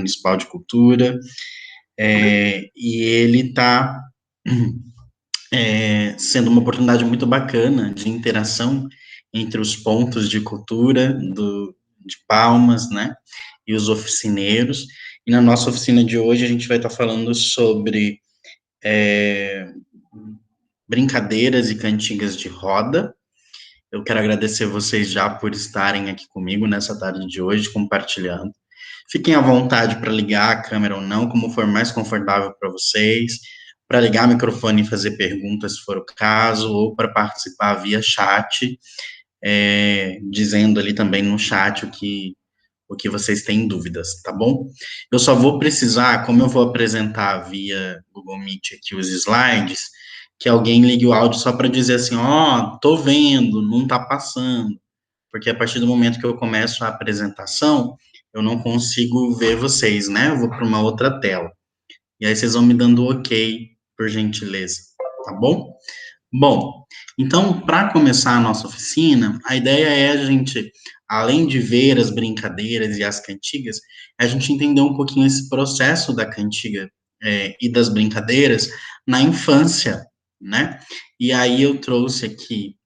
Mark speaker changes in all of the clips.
Speaker 1: Municipal de Cultura, e ele está sendo uma oportunidade muito bacana de interação entre os pontos de cultura de Palmas, né, e os oficineiros. E na nossa oficina de hoje a gente vai estar falando sobre brincadeiras e cantigas de roda. Eu quero agradecer vocês já por estarem aqui comigo nessa tarde de hoje, compartilhando. Fiquem à vontade para ligar a câmera ou não, como for mais confortável para vocês, para ligar o microfone e fazer perguntas, se for o caso, ou para participar via chat, dizendo ali também no chat o que vocês têm dúvidas, tá bom? Eu só vou precisar, como eu vou apresentar via Google Meet aqui os slides, que alguém ligue o áudio só para dizer assim, tô vendo, não tá passando, porque a partir do momento que eu começo a apresentação, eu não consigo ver vocês, né? Eu vou para uma outra tela. E aí vocês vão me dando ok, por gentileza, tá bom? Bom, então, para começar a nossa oficina, a ideia é a gente, além de ver as brincadeiras e as cantigas, a gente entender um pouquinho esse processo da cantiga e das brincadeiras na infância, né? E aí eu trouxe aqui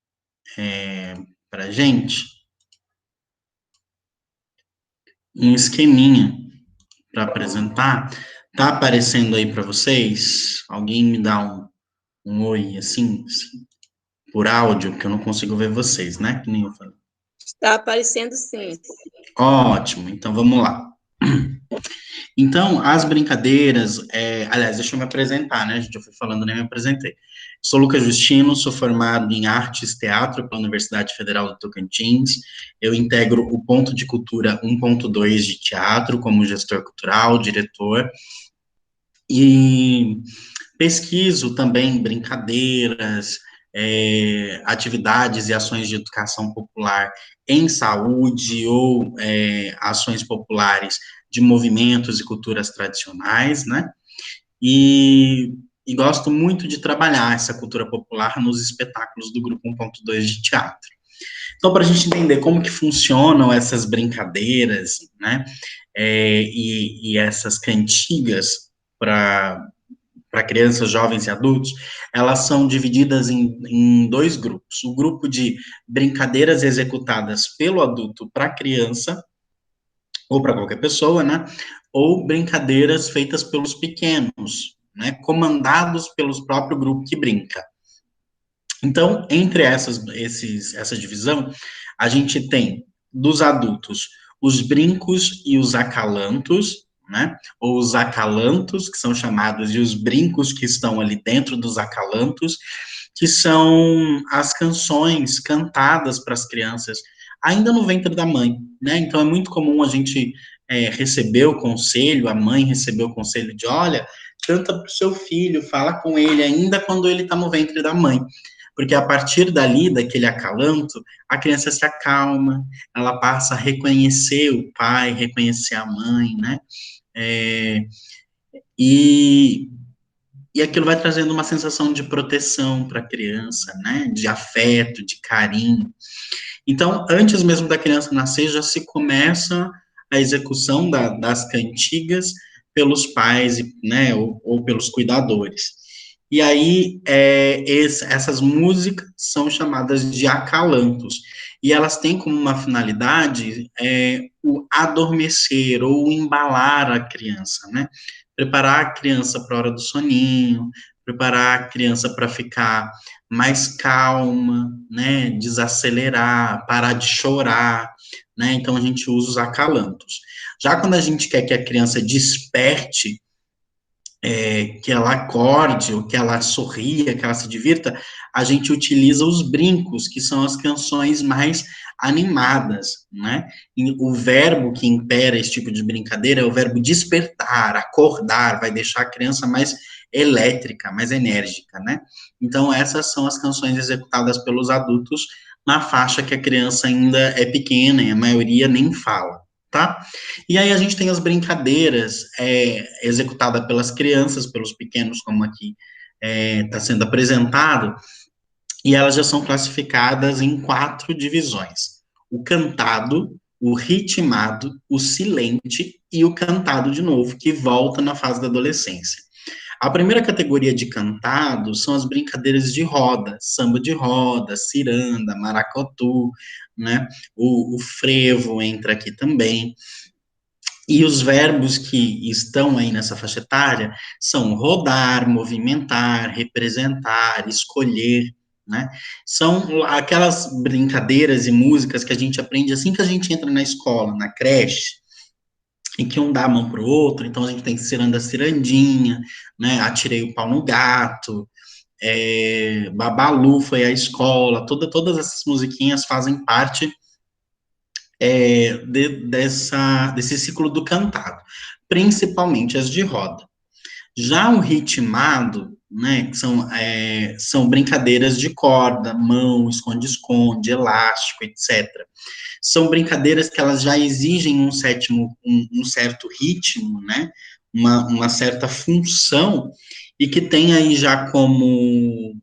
Speaker 1: para gente um esqueminha para apresentar. Tá aparecendo aí para vocês? Alguém me dá um oi, assim, por áudio, porque eu não consigo ver vocês, né? Que nem eu falei.
Speaker 2: Está aparecendo sim.
Speaker 1: Ótimo, então vamos lá. Então, as brincadeiras, aliás, deixa eu me apresentar, né? A gente já foi falando, nem me apresentei. Sou Lucas Justino, sou formado em Artes Teatro pela Universidade Federal do Tocantins. Eu integro o Ponto de Cultura 1.2 de teatro como gestor cultural, diretor. E pesquiso também brincadeiras, atividades e ações de educação popular em saúde ou ações populares de movimentos e culturas tradicionais, né? E gosto muito de trabalhar essa cultura popular nos espetáculos do Grupo 1.2 de teatro. Então, para a gente entender como que funcionam essas brincadeiras, né, e essas cantigas para crianças, jovens e adultos, elas são divididas em dois grupos. O grupo de brincadeiras executadas pelo adulto para criança, ou para qualquer pessoa, né? Ou brincadeiras feitas pelos pequenos, né? Comandados pelos próprio grupo que brinca. Então, entre essa divisão, a gente tem dos adultos os brincos e os acalantos, né? Ou os acalantos, que são chamados de os brincos que estão ali dentro dos acalantos, que são as canções cantadas para as crianças ainda no ventre da mãe, né? Então é muito comum a gente receber o conselho, a mãe receber o conselho de, olha, canta para o seu filho, fala com ele ainda quando ele está no ventre da mãe. Porque a partir dali, daquele acalanto, a criança se acalma, ela passa a reconhecer o pai, reconhecer a mãe, né? E aquilo vai trazendo uma sensação de proteção para a criança, né? De afeto, de carinho. Então, antes mesmo da criança nascer, já se começa a execução das cantigas pelos pais, né? Ou pelos cuidadores. E aí, essas músicas são chamadas de acalantos. E elas têm como uma finalidade o adormecer ou embalar a criança, né? Preparar a criança para a hora do soninho, preparar a criança para ficar mais calma, né? Desacelerar, parar de chorar, né? Então, a gente usa os acalantos. Já quando a gente quer que a criança desperte, que ela acorde, ou que ela sorria, que ela se divirta, a gente utiliza os brincos, que são as canções mais animadas, né? E o verbo que impera esse tipo de brincadeira é o verbo despertar, acordar, vai deixar a criança mais elétrica, mais enérgica, né? Então, essas são as canções executadas pelos adultos na faixa que a criança ainda é pequena, e a maioria nem fala, tá? E aí a gente tem as brincadeiras executadas pelas crianças, pelos pequenos, como aqui está sendo apresentado, e elas já são classificadas em 4 divisões. O cantado, o ritmado, o silente e o cantado de novo, que volta na fase da adolescência. A primeira categoria de cantado são as brincadeiras de roda, samba de roda, ciranda, maracatu, né? O frevo entra aqui também. E os verbos que estão aí nessa faixa etária são rodar, movimentar, representar, escolher, né? São aquelas brincadeiras e músicas que a gente aprende assim que a gente entra na escola, na creche, em que um dá a mão para o outro, então a gente tem ciranda cirandinha, né? Atirei o pau no gato, Babalu foi à escola, todas essas musiquinhas fazem parte desse ciclo do cantado, principalmente as de roda. Já o ritmado, né, que são brincadeiras de corda, mão, esconde-esconde, elástico, etc. São brincadeiras que elas já exigem um certo ritmo, né, uma certa função, e que tem aí já como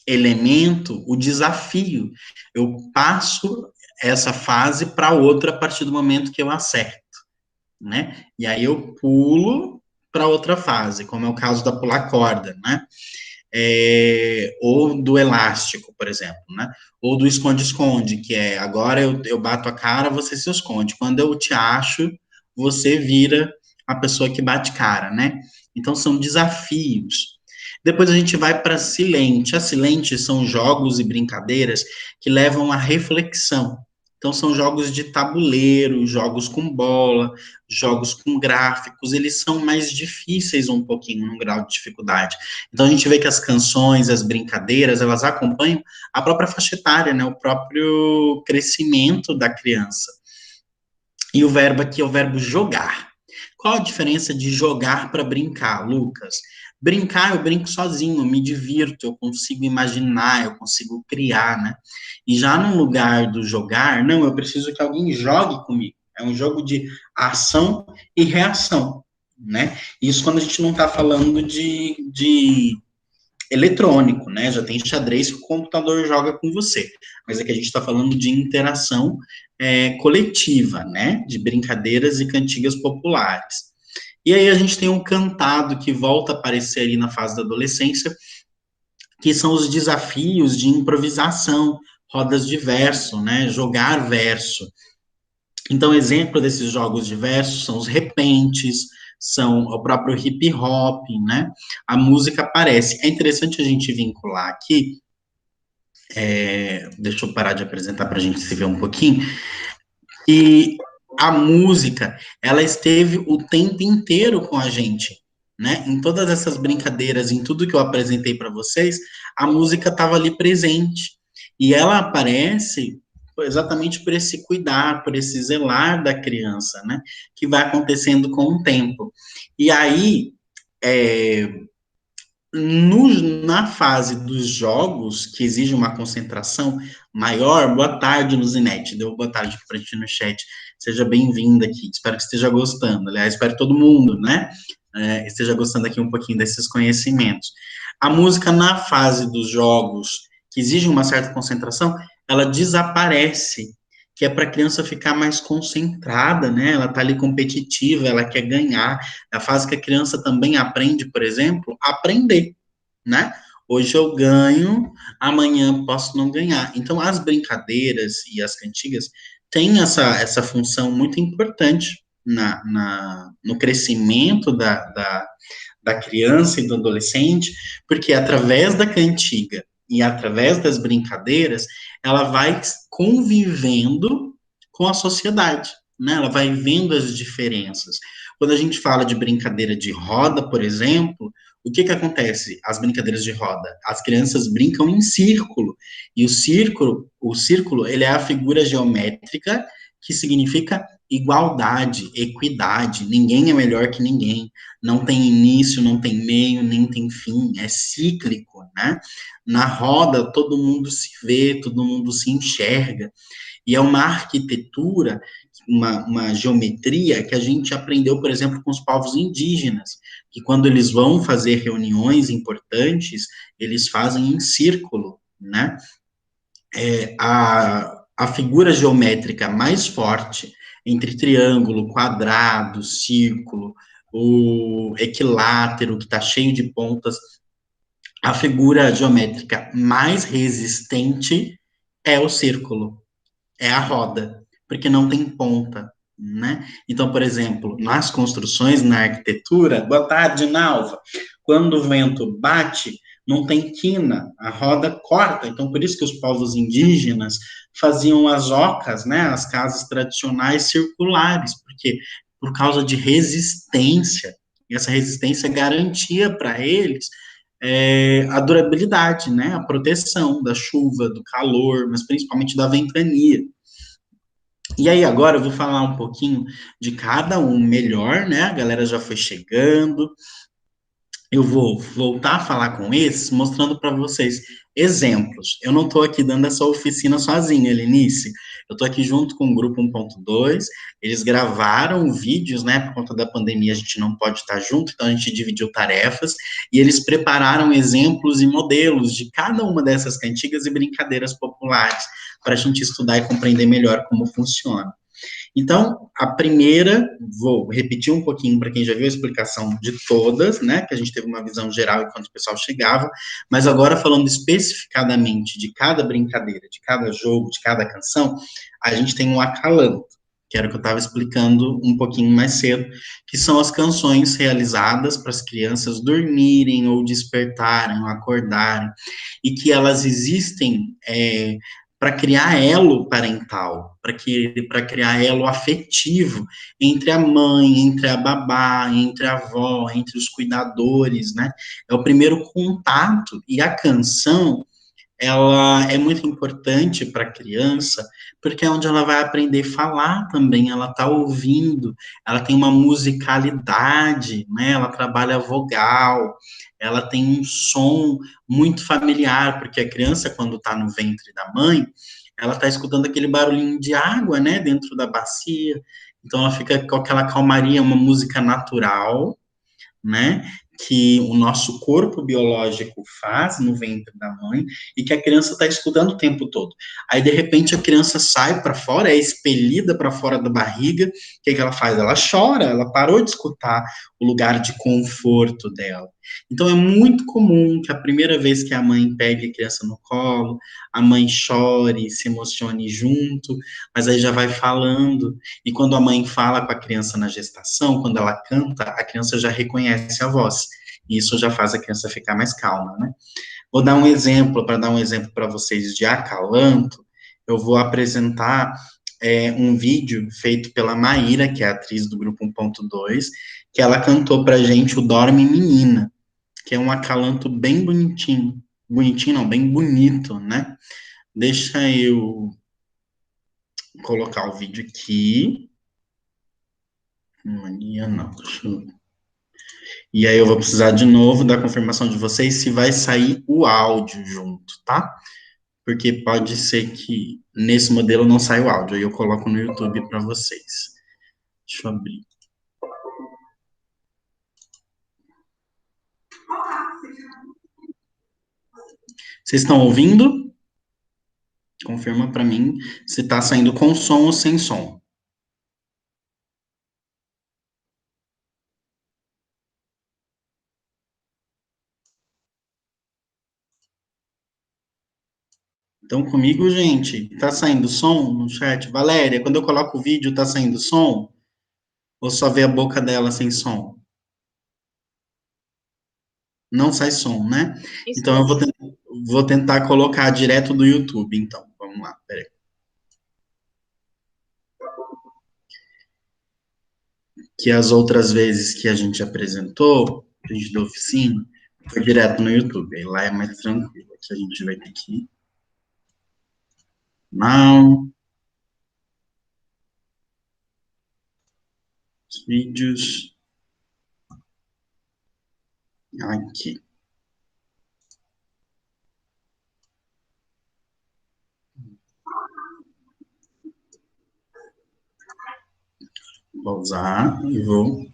Speaker 1: elemento o desafio. Eu passo essa fase para outra a partir do momento que eu acerto, né? E aí eu pulo para outra fase, como é o caso da pular corda, né? Ou do elástico, por exemplo, né? Ou do esconde-esconde, que é agora eu bato a cara, você se esconde. Quando eu te acho, você vira a pessoa que bate cara, né? Então são desafios. Depois a gente vai para silente. A silente são jogos e brincadeiras que levam à reflexão. Então são jogos de tabuleiro, jogos com bola, jogos com gráficos, eles são mais difíceis um pouquinho no grau de dificuldade. Então a gente vê que as canções, as brincadeiras, elas acompanham a própria faixa etária, né, o próprio crescimento da criança. E o verbo aqui é o verbo jogar. Qual a diferença de jogar para brincar, Lucas? Brincar, eu brinco sozinho, eu me divirto, eu consigo imaginar, eu consigo criar, né? E já no lugar do jogar, não, eu preciso que alguém jogue comigo. É um jogo de ação e reação, né? Isso quando a gente não está falando de eletrônico, né? Já tem xadrez que o computador joga com você. Mas aqui a gente está falando de interação coletiva, né? De brincadeiras e cantigas populares. E aí a gente tem um cantado que volta a aparecer ali na fase da adolescência, que são os desafios de improvisação, rodas de verso, né? Jogar verso. Então, exemplo desses jogos de verso são os repentes, são o próprio hip hop, né? A música aparece. É interessante a gente vincular aqui, deixa eu parar de apresentar para a gente se ver um pouquinho, e a música, ela esteve o tempo inteiro com a gente, né? Em todas essas brincadeiras, em tudo que eu apresentei para vocês, a música estava ali presente. E ela aparece exatamente por esse cuidar, por esse zelar da criança, né? Que vai acontecendo com o tempo. E aí, é, na fase dos jogos, que exige uma concentração maior, boa tarde, Luzinete, deu boa tarde para a gente no chat, seja bem-vinda aqui, espero que esteja gostando, aliás, espero que todo mundo, né, esteja gostando aqui um pouquinho desses conhecimentos. A música na fase dos jogos, que exige uma certa concentração, ela desaparece, que é para a criança ficar mais concentrada, né, ela está ali competitiva, ela quer ganhar, é a fase que a criança também aprende, por exemplo, a aprender, né? Hoje eu ganho, amanhã posso não ganhar. Então, as brincadeiras e as cantigas têm essa função muito importante no crescimento da criança e do adolescente, porque através da cantiga e através das brincadeiras, ela vai convivendo com a sociedade, né? Ela vai vendo as diferenças. Quando a gente fala de brincadeira de roda, por exemplo, o que acontece? As brincadeiras de roda, as crianças brincam em círculo, e o círculo, ele é a figura geométrica que significa igualdade, equidade, ninguém é melhor que ninguém, não tem início, não tem meio, nem tem fim, é cíclico, né? Na roda, todo mundo se vê, todo mundo se enxerga, e é uma arquitetura, uma geometria que a gente aprendeu, por exemplo, com os povos indígenas, que quando eles vão fazer reuniões importantes, eles fazem em círculo, né? a figura geométrica mais forte entre triângulo, quadrado, círculo, o equilátero, que está cheio de pontas, a figura geométrica mais resistente é o círculo, é a roda, porque não tem ponta, né? Então, por exemplo, nas construções, na arquitetura, boa tarde, Nalva, quando o vento bate, não tem quina, a roda corta. Então, por isso que os povos indígenas faziam as ocas, né, as casas tradicionais circulares, porque por causa de resistência, e essa resistência garantia para eles a durabilidade, né, a proteção da chuva, do calor, mas principalmente da ventania. E aí, agora eu vou falar um pouquinho de cada um melhor, né? A galera já foi chegando. Eu vou voltar a falar com esses, mostrando para vocês exemplos. Eu não estou aqui dando essa oficina sozinha, Lenice. Eu estou aqui junto com o grupo 1.2. Eles gravaram vídeos, né? Por conta da pandemia, a gente não pode estar junto, então a gente dividiu tarefas. E eles prepararam exemplos e modelos de cada uma dessas cantigas e brincadeiras populares, para a gente estudar e compreender melhor como funciona. Então, a primeira, vou repetir um pouquinho para quem já viu a explicação de todas, né, que a gente teve uma visão geral enquanto o pessoal chegava, mas agora falando especificadamente de cada brincadeira, de cada jogo, de cada canção, a gente tem um acalanto, que era o que eu estava explicando um pouquinho mais cedo, que são as canções realizadas para as crianças dormirem ou despertarem ou acordarem, e que elas existem para criar elo parental, para criar elo afetivo entre a mãe, entre a babá, entre a avó, entre os cuidadores, né? É o primeiro contato, e a canção, ela é muito importante para a criança, porque é onde ela vai aprender a falar também, ela está ouvindo, ela tem uma musicalidade, né? Ela trabalha vogal, ela tem um som muito familiar, porque a criança, quando está no ventre da mãe, ela está escutando aquele barulhinho de água, né, dentro da bacia, então ela fica com aquela calmaria, uma música natural, né? Que o nosso corpo biológico faz no ventre da mãe e que a criança está escutando o tempo todo. Aí, de repente, a criança sai para fora, é expelida para fora da barriga. O que, que ela faz? Ela chora, ela parou de escutar o lugar de conforto dela. Então, é muito comum que a primeira vez que a mãe pegue a criança no colo, a mãe chore, se emocione junto, mas aí já vai falando. E quando a mãe fala com a criança na gestação, quando ela canta, a criança já reconhece a voz. E isso já faz a criança ficar mais calma, né? Vou dar um exemplo, para dar um exemplo para vocês de acalanto, eu vou apresentar um vídeo feito pela Maíra, que é a atriz do grupo 1.2, que ela cantou pra gente o Dorme Menina, que é um acalanto bem bonitinho. Bonitinho não, bem bonito, né? Deixa eu colocar o vídeo aqui. Mania não, deixa eu... E aí eu vou precisar de novo da confirmação de vocês se vai sair o áudio junto, tá? Porque pode ser que nesse modelo não saia o áudio, aí eu coloco no YouTube para vocês. Deixa eu abrir. Vocês estão ouvindo? Confirma para mim se está saindo com som ou sem som. Então, comigo, gente, tá saindo som no chat? Valéria, quando eu coloco o vídeo, tá saindo som? Ou só vê a boca dela sem som? Não sai som, né?
Speaker 2: Isso
Speaker 1: Então, eu
Speaker 2: mesmo.
Speaker 1: vou tentar colocar direto do YouTube, então. Vamos lá, peraí. Que as outras vezes que a gente apresentou, a gente deu oficina, foi direto no YouTube. Aí lá é mais tranquilo. Aqui a gente vai ter que ir. Não. Os vídeos. Aqui. Vou usar e vou.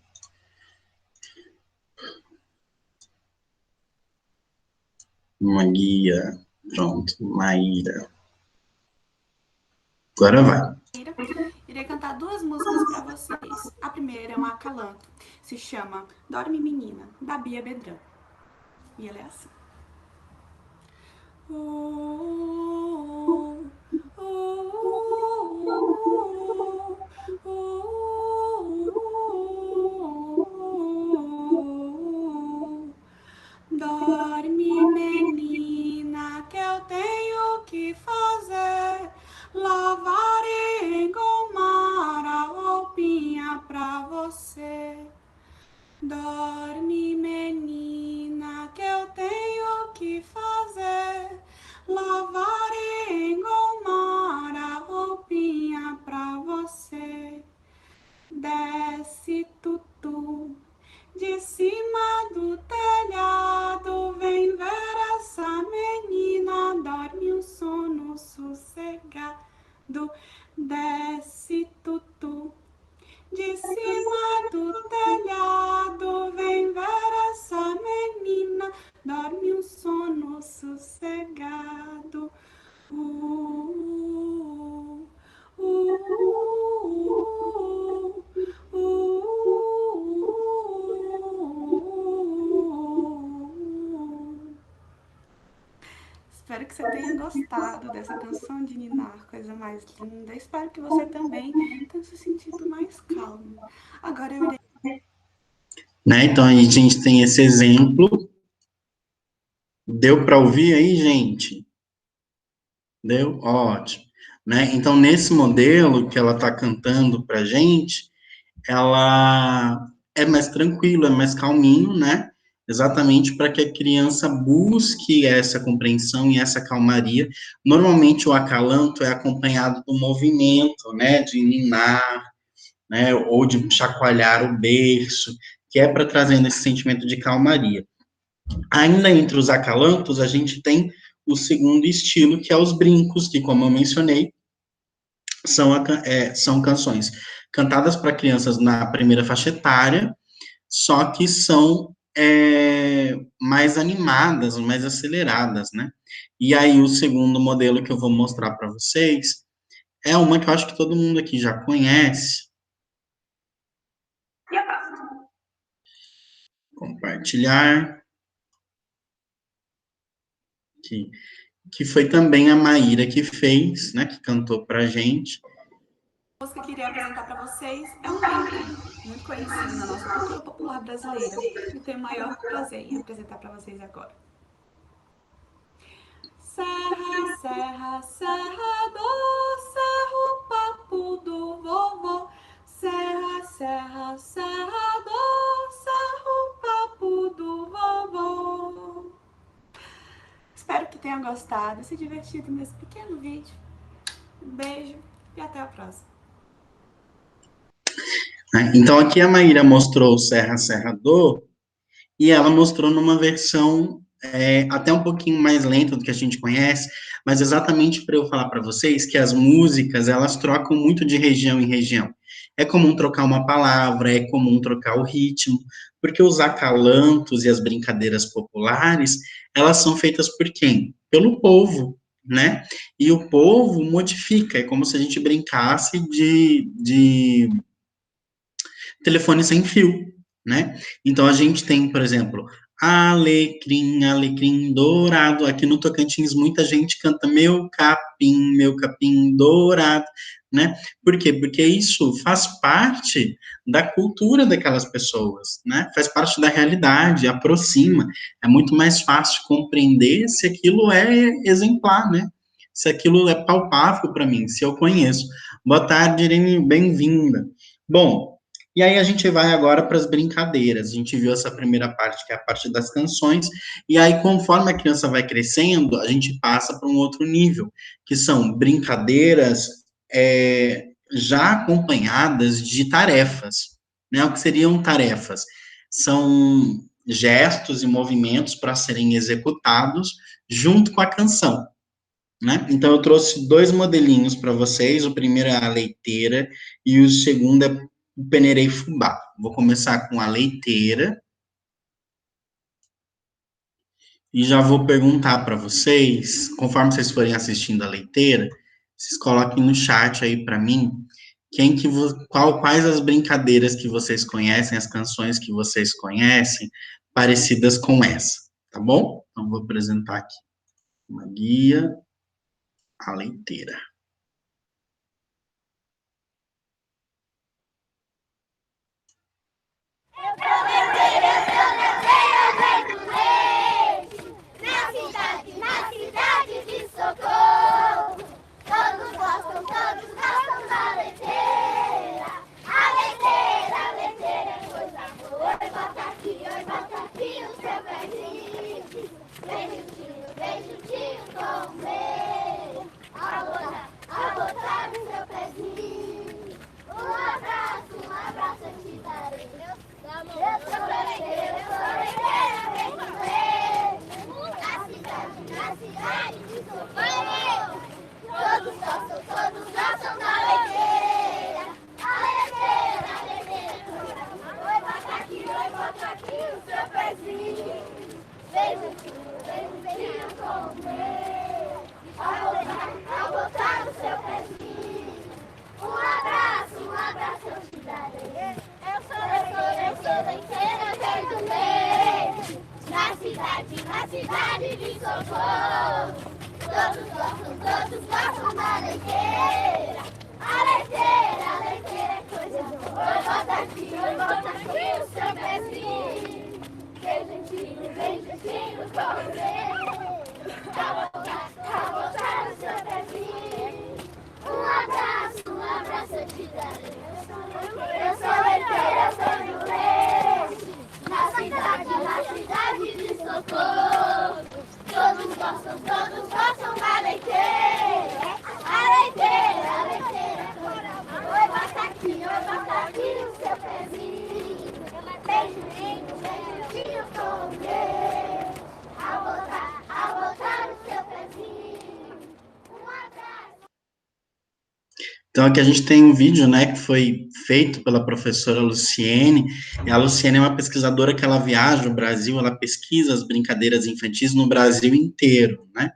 Speaker 1: Uma guia. Pronto. Maíra. Agora vai.
Speaker 3: Irei cantar duas músicas para vocês. A primeira é um acalanto. Se chama Dorme Menina, da Bia Bedrão. E ela é assim. Dorme, menina, que eu tenho que fazer. Lavar e engomar a roupinha pra você. Dorme, menina, que eu tenho que fazer. Lavar e engomar a roupinha pra você. Desce, tutu, de cima do telhado, vem ver essa menina, dorme um sono sossegado. Desce, tutu, de cima do telhado, vem ver essa menina, dorme um sono sossegado. Espero que você tenha gostado dessa canção de ninar, coisa mais linda. Espero que você também tenha se sentido mais calmo. Agora eu irei.
Speaker 1: Né? Então, a gente tem esse exemplo. Deu para ouvir aí, gente? Deu? Ótimo. Né? Então, nesse modelo que ela está cantando para a gente, ela é mais tranquila, é mais calminho, né? Exatamente para que a criança busque essa compreensão e essa calmaria. Normalmente, o acalanto é acompanhado do movimento, né? De ninar, né? Ou de chacoalhar o berço, que é para trazendo esse sentimento de calmaria. Ainda entre os acalantos, a gente tem o segundo estilo, que é os brincos, que, como eu mencionei, são canções cantadas para crianças na primeira faixa etária, só que são mais animadas, mais aceleradas, né? E aí, o segundo modelo que eu vou mostrar para vocês é uma que eu acho que todo mundo aqui já conhece. Compartilhar. Que foi também a Maíra que fez, né? Que cantou pra gente.
Speaker 3: A música que eu queria apresentar para vocês é um brinco muito conhecido na nossa cultura popular brasileira e tenho o maior prazer em apresentar para vocês agora. Serra, serra, serra do cerro, papo do vovô. Serra, serra, serra do cerro, papo do vovô. Espero que tenham gostado e se divertido nesse pequeno vídeo. Um beijo e até a próxima.
Speaker 1: Então, aqui a Maíra mostrou o Serra Serra Do, e ela mostrou numa versão até um pouquinho mais lenta do que a gente conhece, mas exatamente para eu falar para vocês que as músicas, elas trocam muito de região em região. É comum trocar uma palavra, é comum trocar o ritmo, porque os acalantos e as brincadeiras populares, elas são feitas por quem? Pelo povo, né? E o povo modifica, é como se a gente brincasse de telefone sem fio, né? Então a gente tem, por exemplo, alecrim, alecrim dourado. Aqui no Tocantins muita gente canta meu capim dourado, né? Por quê? Porque isso faz parte da cultura daquelas pessoas, né? Faz parte da realidade, aproxima. É muito mais fácil compreender se aquilo é exemplar, né? Se aquilo é palpável para mim, se eu conheço. Boa tarde, Irene, bem-vinda. Bom, e aí a gente vai agora para as brincadeiras. A gente viu essa primeira parte, que é a parte das canções, e aí conforme a criança vai crescendo, a gente passa para um outro nível, que são brincadeiras já acompanhadas de tarefas, né? O que seriam tarefas? São gestos e movimentos para serem executados junto com a canção, né? Então eu trouxe dois modelinhos para vocês. O primeiro é a leiteira e o segundo é o peneirei fubá. Vou começar com a leiteira e já vou perguntar para vocês, conforme vocês forem assistindo a leiteira, vocês coloquem no chat aí para mim quais as brincadeiras que vocês conhecem, as canções que vocês conhecem, parecidas com essa, tá bom? Então, vou apresentar aqui uma guia, a leiteira.
Speaker 4: Na cidade de Socorro, todos gostam da leiteira. A leiteira é coisa boa. Oi, bota aqui o seu pezinho. Vem juntinho com o meu. A botar o seu pezinho. Um abraço eu te darei. Eu sou leiteira, vem comer. Na cidade de Socorro, todos gostam da leiteira. A leiteira, oi, bota aqui o seu pezinho. Vem juntinho com o meu. Ao botar o seu pezinho. Um abraço eu te darei. Eu sou leiteira, vem do meio. Na cidade de Socorro, todos gostam da leiteira. A leiteira é coisa boa. Oi, bota aqui o seu pezinho. Vem juntinho com o meu. Ao botar o seu pezinho. Um abraço eu te darei. Eu sou leiteira, sou do leite. Na cidade de Socorro, todos gostam da leiteira. A leiteira é coisa boa. Oi, bota aqui o seu pezinho. Vem juntinho com o meu. Ao botar o seu pezinho. Um abraço.
Speaker 1: Então, aqui a gente tem um vídeo, né, que foi feito pela professora Luciene, e a Luciene é uma pesquisadora que ela viaja no Brasil, ela pesquisa as brincadeiras infantis no Brasil inteiro, né,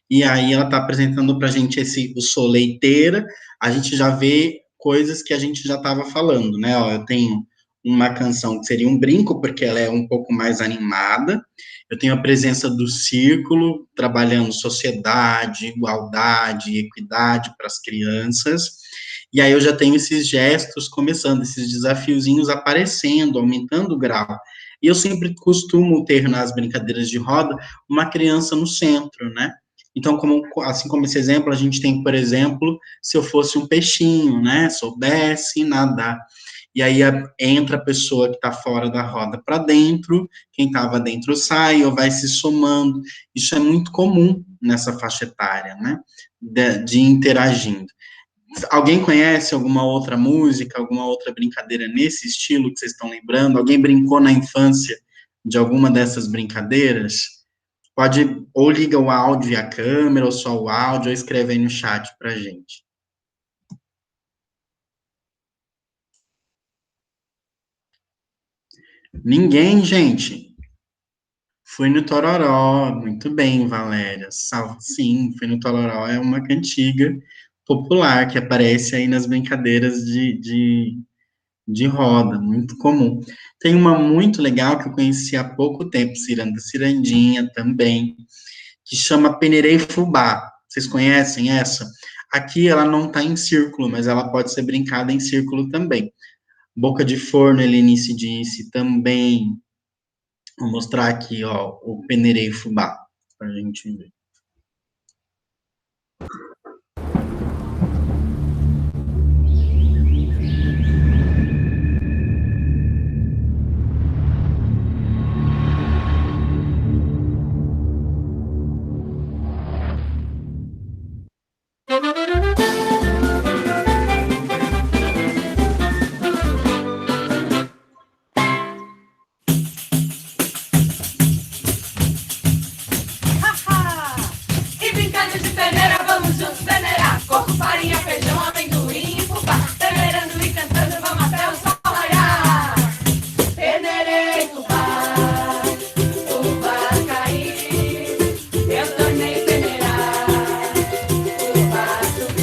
Speaker 1: e aí ela está apresentando para a gente o Sou Leiteira, a gente já vê coisas que a gente já estava falando, né, ó, eu tenho uma canção que seria um brinco, porque ela é um pouco mais animada, eu tenho a presença do círculo, trabalhando sociedade, igualdade, equidade para as crianças, e aí eu já tenho esses gestos começando, esses desafiozinhos aparecendo, aumentando o grau. E eu sempre costumo ter nas brincadeiras de roda uma criança no centro, né? Então, assim como esse exemplo, a gente tem, por exemplo, se eu fosse um peixinho, né? Soubesse nadar. E aí entra a pessoa que está fora da roda para dentro, quem estava dentro sai ou vai se somando. Isso é muito comum nessa faixa etária, né? De interagindo. Alguém conhece alguma outra música, alguma outra brincadeira nesse estilo que vocês estão lembrando? Alguém brincou na infância de alguma dessas brincadeiras? Pode, ou liga o áudio e a câmera, ou só o áudio, ou escreve aí no chat pra gente. Ninguém, gente? Fui no Tororó, muito bem, Valéria. Sim, Fui no Tororó é uma cantiga popular que aparece aí nas brincadeiras de roda, muito comum. Tem uma muito legal que eu conheci há pouco tempo, Ciranda Cirandinha também, que chama Peneirei Fubá. Vocês conhecem essa? Aqui ela não está em círculo, mas ela pode ser brincada em círculo também. Boca de Forno, Helenice disse também. Vou mostrar aqui, ó, o Peneirei Fubá, para a gente ver.
Speaker 4: Eu tornei peneirar, o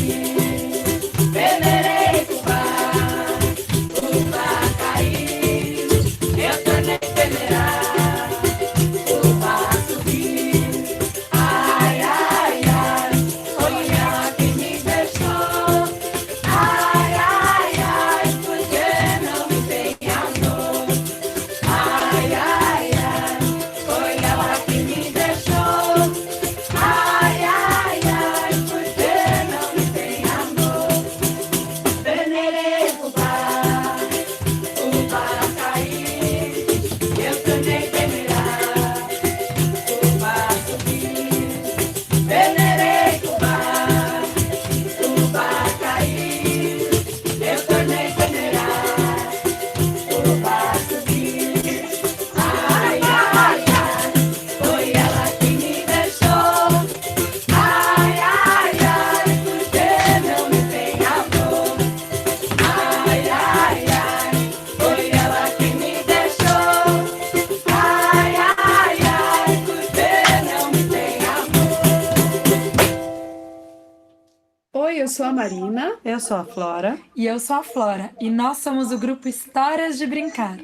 Speaker 5: sou a Marina.
Speaker 6: Eu sou a Flora.
Speaker 3: E eu sou a Flora, e nós somos o grupo Histórias de Brincar.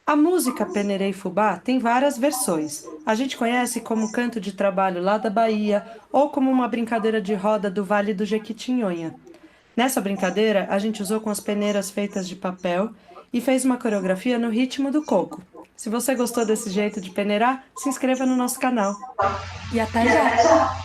Speaker 6: A música Peneirê e Fubá tem várias versões. A gente conhece como canto de trabalho lá da Bahia ou como uma brincadeira de roda do Vale do Jequitinhonha. Nessa brincadeira, a gente usou com as peneiras feitas de papel e fez uma coreografia no ritmo do coco. Se você gostou desse jeito de peneirar, se inscreva no nosso canal.
Speaker 3: E até já!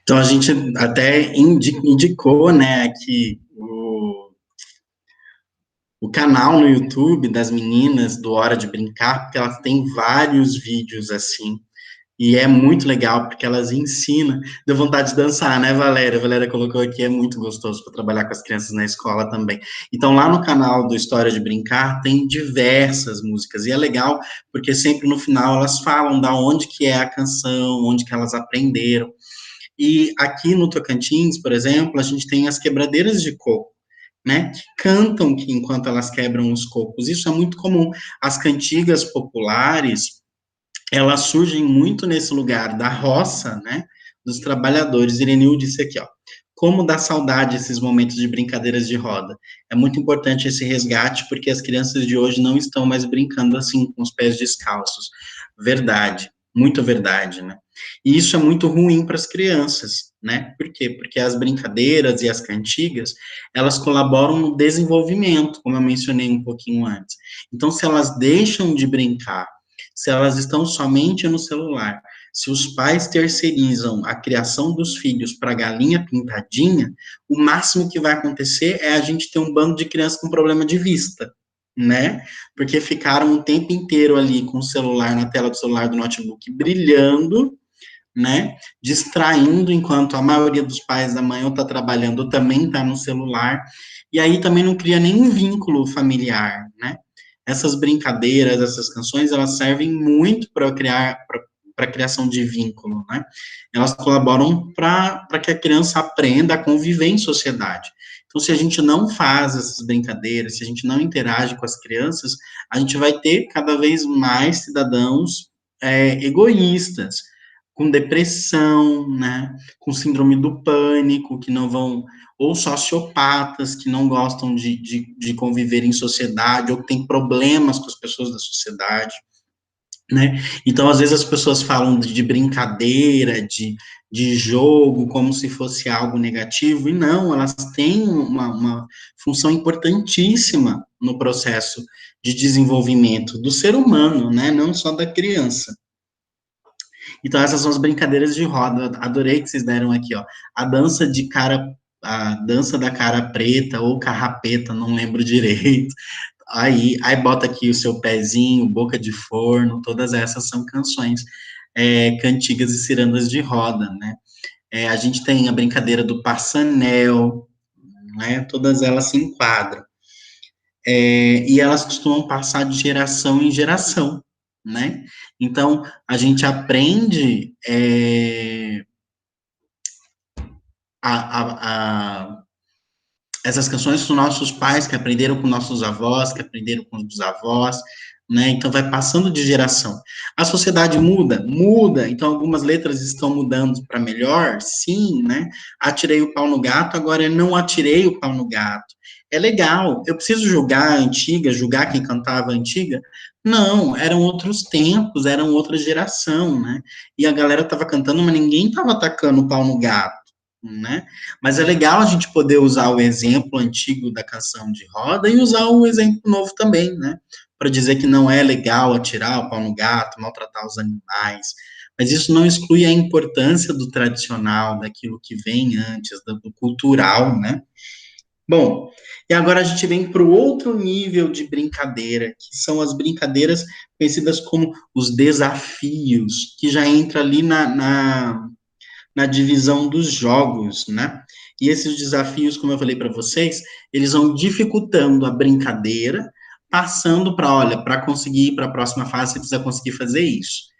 Speaker 1: Então, a gente até indicou, né, aqui o canal no YouTube das meninas do Hora de Brincar, porque elas têm vários vídeos assim, e é muito legal, porque elas ensinam. Deu vontade de dançar, né, Valéria? A Valéria colocou aqui, é muito gostoso para trabalhar com as crianças na escola também. Então, lá no canal do História de Brincar, tem diversas músicas, e é legal, porque sempre no final elas falam da onde que é a canção, onde que elas aprenderam. E aqui no Tocantins, por exemplo, a gente tem as quebradeiras de coco, né, que cantam enquanto elas quebram os cocos. Isso é muito comum. As cantigas populares, elas surgem muito nesse lugar da roça, né, dos trabalhadores. Irenil disse aqui, ó, como dá saudade esses momentos de brincadeiras de roda. É muito importante esse resgate, porque as crianças de hoje não estão mais brincando assim, com os pés descalços. Verdade, muito verdade, né? E isso é muito ruim para as crianças, né? Por quê? Porque as brincadeiras e as cantigas, elas colaboram no desenvolvimento, como eu mencionei um pouquinho antes. Então, se elas deixam de brincar, se elas estão somente no celular, se os pais terceirizam a criação dos filhos para galinha pintadinha, o máximo que vai acontecer é a gente ter um bando de crianças com problema de vista, né? Porque ficaram o tempo inteiro ali com o celular, na tela do celular do notebook, brilhando, né, distraindo, enquanto a maioria dos pais da manhã está trabalhando, também está no celular, e aí também não cria nenhum vínculo familiar, né? Essas brincadeiras, essas canções, elas servem muito para a criação de vínculo, né? Elas colaboram para que a criança aprenda a conviver em sociedade. Então, se a gente não faz essas brincadeiras, se a gente não interage com as crianças, a gente vai ter cada vez mais cidadãos egoístas, com depressão, né, com síndrome do pânico, que não vão, ou sociopatas, que não gostam de conviver em sociedade, ou que têm problemas com as pessoas da sociedade, né. Então, às vezes, as pessoas falam de brincadeira, de jogo, como se fosse algo negativo, e não, elas têm uma função importantíssima no processo de desenvolvimento do ser humano, né, não só da criança. Então, essas são as brincadeiras de roda. Adorei que vocês deram aqui, ó. A dança da cara preta ou carrapeta, não lembro direito. Aí bota aqui o seu pezinho, boca de forno, todas essas são canções, cantigas e cirandas de roda, né? A gente tem a brincadeira do passanel, né? Todas elas se enquadram. E elas costumam passar de geração em geração, né? Então, a gente aprende essas canções com nossos pais, que aprenderam com nossos avós, que aprenderam com os bisavós, né? Então, vai passando de geração. A sociedade muda? Muda. Então, algumas letras estão mudando para melhor? Sim, né? Atirei o pau no gato, agora eu não atirei o pau no gato. É legal. Eu preciso julgar a antiga, julgar quem cantava a antiga? Não, eram outros tempos, eram outra geração, né? E a galera estava cantando, mas ninguém estava atacando o pau no gato, né? Mas é legal a gente poder usar o exemplo antigo da canção de roda e usar o exemplo novo também, né? Para dizer que não é legal atirar o pau no gato, maltratar os animais. Mas isso não exclui a importância do tradicional, daquilo que vem antes, do cultural, né? Bom, e agora a gente vem para o outro nível de brincadeira, que são as brincadeiras conhecidas como os desafios, que já entra ali na divisão dos jogos, né? E esses desafios, como eu falei para vocês, eles vão dificultando a brincadeira, passando para, olha, para conseguir ir para a próxima fase, você precisa conseguir fazer isso.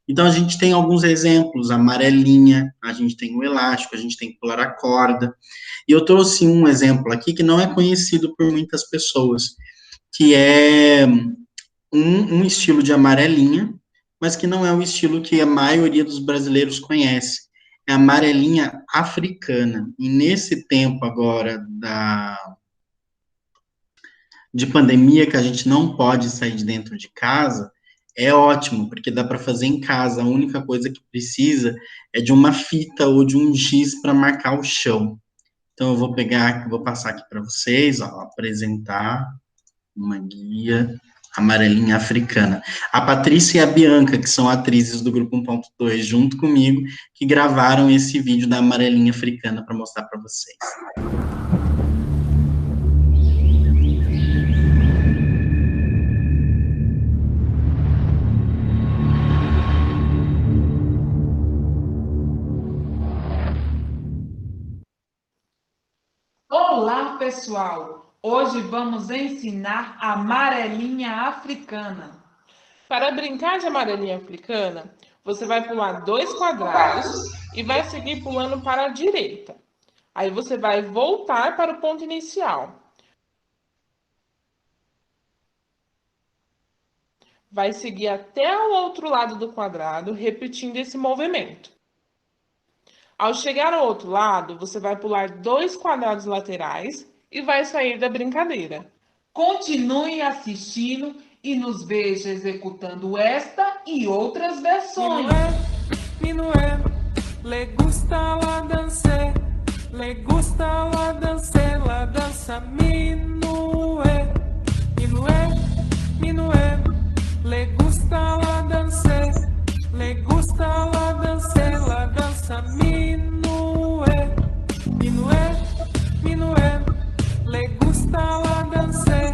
Speaker 1: Então, a gente tem alguns exemplos, a amarelinha, a gente tem o elástico, a gente tem que pular a corda. E eu trouxe um exemplo aqui que não é conhecido por muitas pessoas, que é um estilo de amarelinha, mas que não é o estilo que a maioria dos brasileiros conhece. É a amarelinha africana. E nesse tempo agora de pandemia, que a gente não pode sair de dentro de casa, é ótimo, porque dá para fazer em casa. A única coisa que precisa é de uma fita ou de um giz para marcar o chão. Então, eu vou pegar, vou passar aqui para vocês, ó, apresentar uma guia amarelinha africana. A Patrícia e a Bianca, que são atrizes do grupo 1.2, junto comigo, que gravaram esse vídeo da amarelinha africana para mostrar para vocês.
Speaker 5: Olá, pessoal! Hoje vamos ensinar a amarelinha africana.
Speaker 7: Para brincar de amarelinha africana, você vai pular 2 quadrados e vai seguir pulando para a direita. Aí você vai voltar para o ponto inicial. Vai seguir até o outro lado do quadrado, repetindo esse movimento. Ao chegar ao outro lado, você vai pular 2 quadrados laterais e vai sair da brincadeira.
Speaker 5: Continue assistindo e nos veja executando esta e outras versões.
Speaker 8: Minué, le gusta la danse, le gusta la dança minué, minué, minué, le gusta la danse, le gusta la dança minué, minué, minué, le gusta la danse,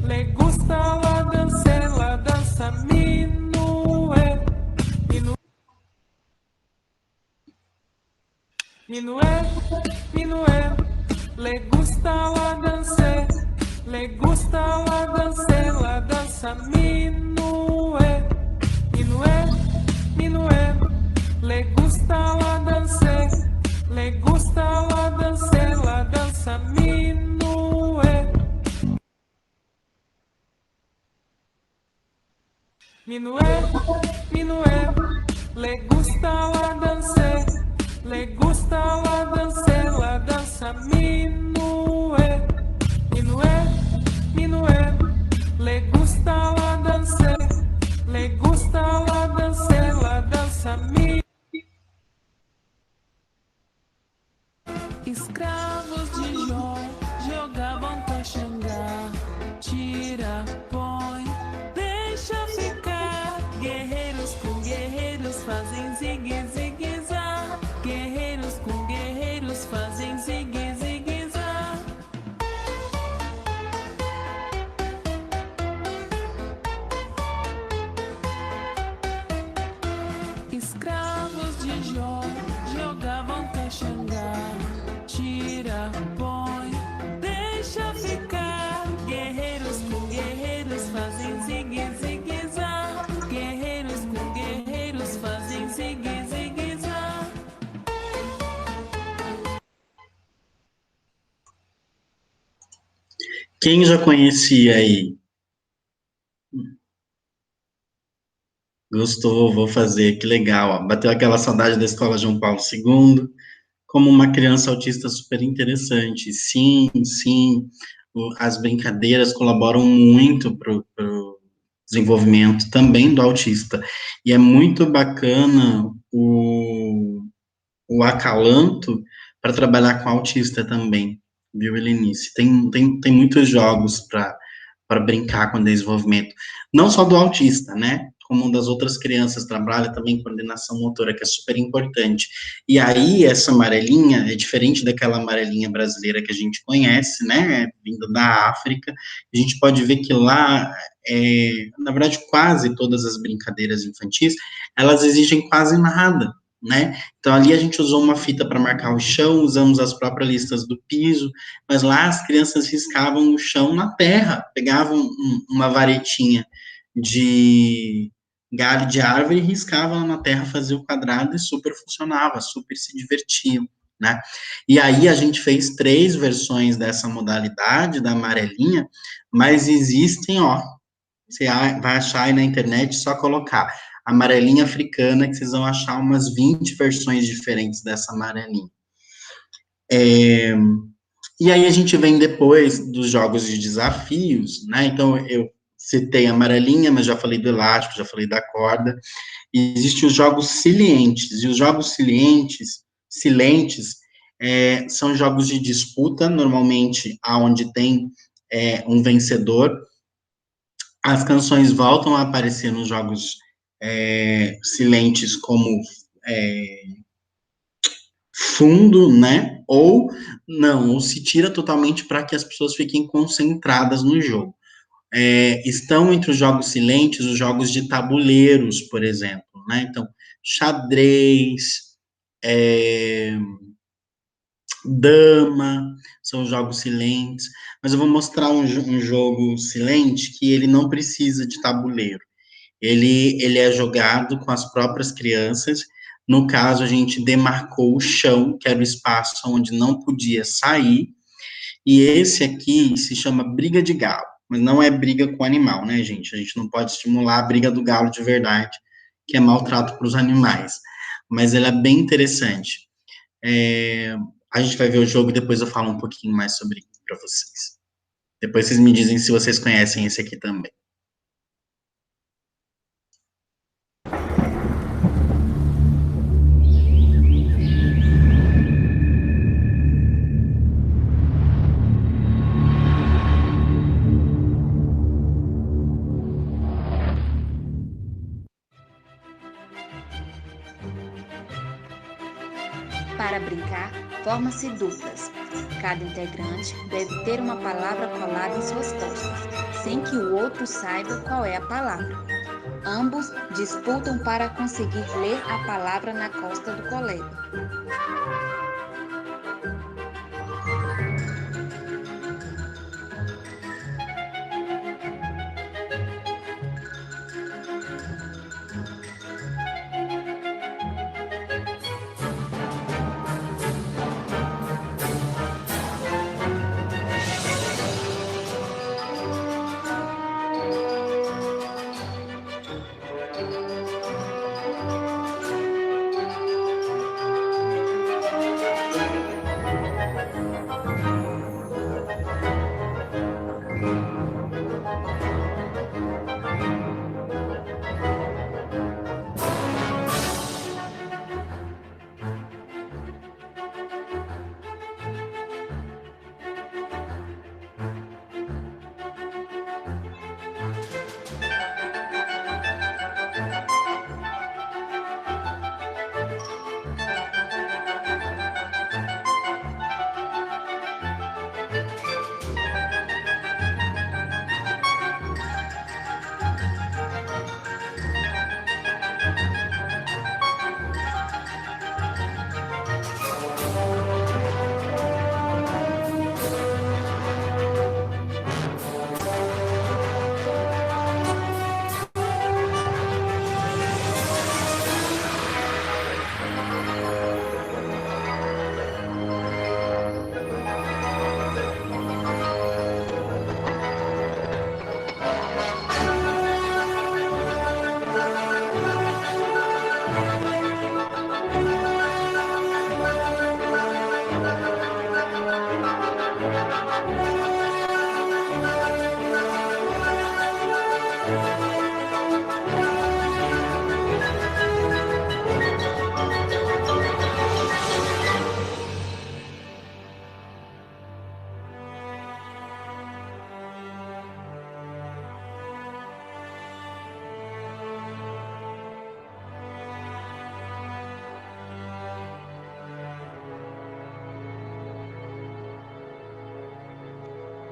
Speaker 8: le gusta la dança minué, minué. Minué, minué, le gusta la danse, le gusta la dança minué, minué, minué, le gusta la danse, le gusta la dança minué. Minué, minué, le gusta la danse, le gusta la dança minué, minué, minué, le gusta la danse, le gusta la dança minué. Escravos de Jó jogavam Caxangá, tira, põe, deixa ficar. Guerreiros com guerreiros fazem zigue-zigue-zá. Guerreiros com guerreiros fazem zigue-zigue-zá. Escravos de Jó jogavam Caxangá, tira, põe, deixa ficar. Guerreiros com guerreiros fazem zigue-zigue-zá. Guerreiros com guerreiros fazem zigue-zigue-zá.
Speaker 1: Quem já conhecia aí? Gostou, vou fazer, que legal. Ó. Bateu aquela saudade da escola João Paulo II, como uma criança autista super interessante. Sim, sim, as brincadeiras colaboram muito para o desenvolvimento também do autista. E é muito bacana o acalanto para trabalhar com autista também, viu, Helenice? Tem muitos jogos para brincar com o desenvolvimento, não só do autista, né? Como das outras crianças, trabalha também coordenação motora, que é super importante. E aí, essa amarelinha é diferente daquela amarelinha brasileira que a gente conhece, né, vindo da África. A gente pode ver que lá, na verdade, quase todas as brincadeiras infantis, elas exigem quase nada, né? Então, ali a gente usou uma fita para marcar o chão, usamos as próprias listas do piso, mas lá as crianças riscavam o chão na terra, pegavam uma varetinha de galho de árvore e riscavam na terra, fazia o quadrado e super funcionava, super se divertiam, né? E aí a gente fez 3 versões dessa modalidade, da amarelinha, mas existem, ó, você vai achar aí na internet, só colocar amarelinha africana, que vocês vão achar umas 20 versões diferentes dessa amarelinha. E aí a gente vem depois dos jogos de desafios, né? Então, eu citei a amarelinha, mas já falei do elástico, já falei da corda. E existem os jogos silentes, e os jogos silentes, são jogos de disputa, normalmente aonde tem um vencedor. As canções voltam a aparecer nos jogos silentes como fundo, né? Ou não, ou se tira totalmente para que as pessoas fiquem concentradas no jogo. Estão entre os jogos silentes os jogos de tabuleiros, por exemplo, né? Então, xadrez, dama, são jogos silentes, mas eu vou mostrar um jogo silente que ele não precisa de tabuleiro. Ele é jogado com as próprias crianças. No caso, a gente demarcou o chão, que era o espaço onde não podia sair, e esse aqui se chama briga de galo, mas não é briga com animal, né, gente? A gente não pode estimular a briga do galo de verdade, que é maltrato para os animais, mas ele é bem interessante. A gente vai ver o jogo e depois eu falo um pouquinho mais sobre ele para vocês. Depois vocês me dizem se vocês conhecem esse aqui também.
Speaker 9: Para brincar, forma-se duplas. Cada integrante deve ter uma palavra colada em suas costas, sem que o outro saiba qual é a palavra. Ambos disputam para conseguir ler a palavra na costa do colega.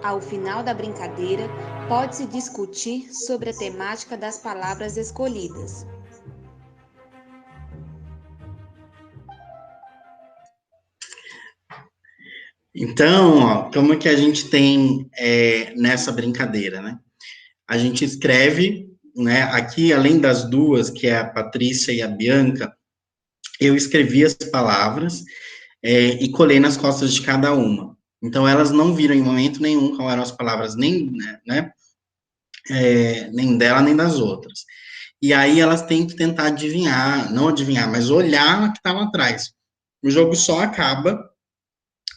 Speaker 9: Ao final da brincadeira, pode-se discutir sobre a temática das palavras escolhidas.
Speaker 1: Então, ó, como que a gente tem nessa brincadeira, né? A gente escreve, né? Aqui, além das duas, que é a Patrícia e a Bianca, eu escrevi as palavras e colei nas costas de cada uma. Então, elas não viram em momento nenhum qual eram as palavras, nem, né, nem dela, nem das outras. E aí, elas têm que tentar adivinhar, não adivinhar, mas olhar o que está lá atrás. O jogo só acaba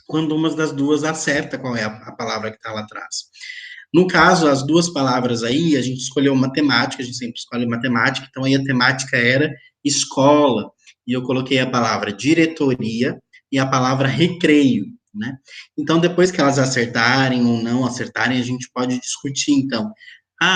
Speaker 1: quando uma das duas acerta qual é a palavra que está lá atrás. No caso, as duas palavras aí, a gente escolheu matemática, a gente sempre escolhe matemática, então aí a temática era escola, e eu coloquei a palavra diretoria e a palavra recreio, né? Então, depois que elas acertarem ou não acertarem, a gente pode discutir, então,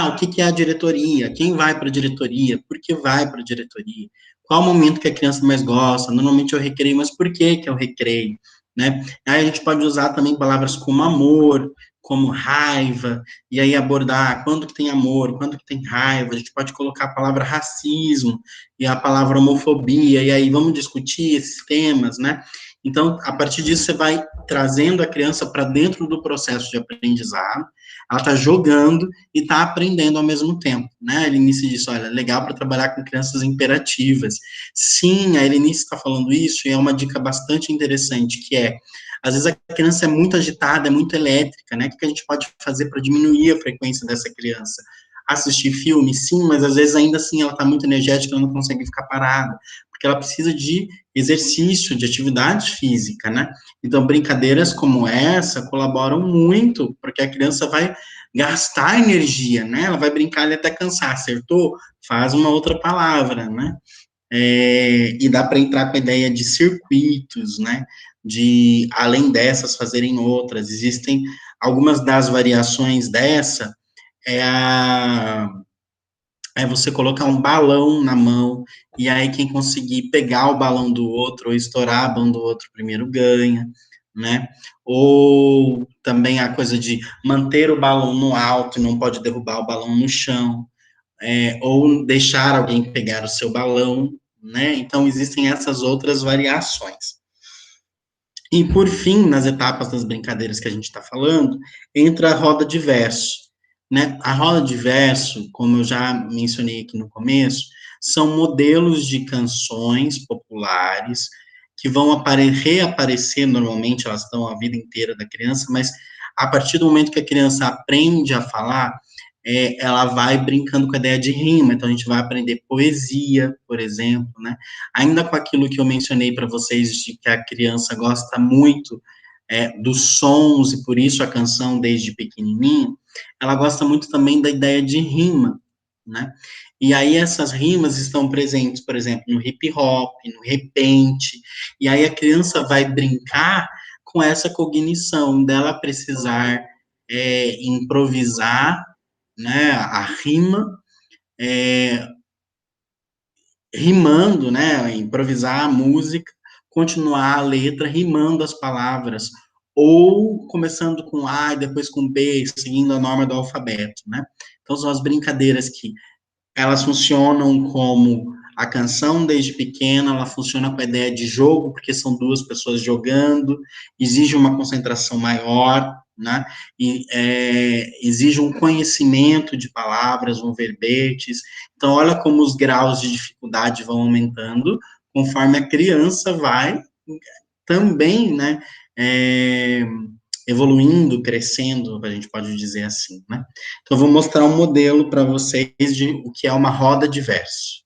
Speaker 1: o que é a diretoria? Quem vai para a diretoria? Por que vai para a diretoria? Qual o momento que a criança mais gosta? Normalmente é o recreio, mas por que é o recreio? Né? Aí a gente pode usar também palavras como amor, como raiva, e aí abordar quando que tem amor, quando que tem raiva, a gente pode colocar a palavra racismo e a palavra homofobia, e aí vamos discutir esses temas, né? Então, a partir disso, você vai trazendo a criança para dentro do processo de aprendizado, ela está jogando e está aprendendo ao mesmo tempo, né? A Elinice disse, olha, legal para trabalhar com crianças imperativas. Sim, a Elinice está falando isso, e é uma dica bastante interessante, que é, às vezes a criança é muito agitada, é muito elétrica, né? O que a gente pode fazer para diminuir a frequência dessa criança? Assistir filme, sim, mas às vezes ainda assim ela está muito energética, ela não consegue ficar parada, porque ela precisa de exercício, de atividade física, né? Então, brincadeiras como essa colaboram muito, porque a criança vai gastar energia, né? Ela vai brincar ali até cansar, acertou? Faz uma outra palavra, né? E dá para entrar com a ideia de circuitos, né? De, além dessas, fazerem outras. Existem algumas das variações dessa, é você colocar um balão na mão, e aí quem conseguir pegar o balão do outro, ou estourar a mão do outro primeiro ganha, né? Ou também a coisa de manter o balão no alto e não pode derrubar o balão no chão, ou deixar alguém pegar o seu balão, né? Então, existem essas outras variações. E, por fim, nas etapas das brincadeiras que a gente está falando, entra a roda de verso, né? A roda de verso, como eu já mencionei aqui no começo, são modelos de canções populares que vão reaparecer, normalmente elas estão a vida inteira da criança, mas a partir do momento que a criança aprende a falar, ela vai brincando com a ideia de rima, então a gente vai aprender poesia, por exemplo, né? Ainda com aquilo que eu mencionei para vocês, de que a criança gosta muito dos sons, e por isso a canção desde pequenininho, ela gosta muito também da ideia de rima, né? E aí essas rimas estão presentes, por exemplo, no hip hop, no repente, e aí a criança vai brincar com essa cognição dela precisar improvisar, né, a rima, rimando, né, improvisar a música, continuar a letra rimando as palavras, ou começando com A e depois com B, seguindo a norma do alfabeto, né? Então, são as brincadeiras que elas funcionam como a canção desde pequena, ela funciona com a ideia de jogo, porque são duas pessoas jogando, exige uma concentração maior, né? E exige um conhecimento de palavras, um verbetes. Então, olha como os graus de dificuldade vão aumentando conforme a criança vai também, né? Evoluindo, crescendo, a gente pode dizer assim, né? Então, eu vou mostrar um modelo para vocês de o que é uma roda de verso.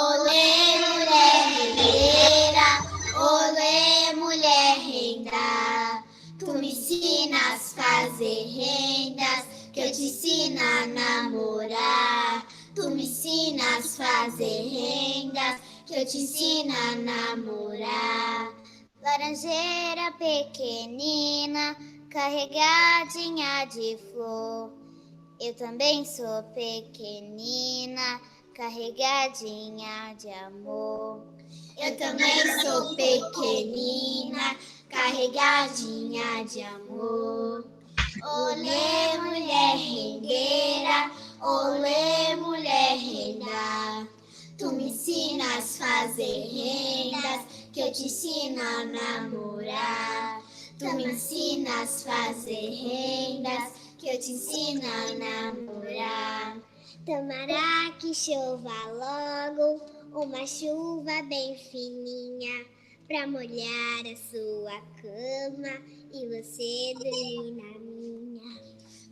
Speaker 4: Olê, mulher rendeira, olê, mulher renda. Tu me ensinas a fazer rendas, que eu te ensino a namorar. Tu me ensinas a fazer rendas, que eu te ensino a namorar. Laranjeira pequenina, carregadinha de flor. Eu também sou pequenina, carregadinha de amor. Eu também sou pequenina, carregadinha de amor. Olê, mulher rendeira, olê, mulher renda. Tu me ensinas a fazer rendas, que eu te ensino a namorar. Tu me ensinas a fazer rendas, que eu te ensino a namorar. Tomara que chova logo, uma chuva bem fininha, pra molhar a sua cama e você dormir na minha.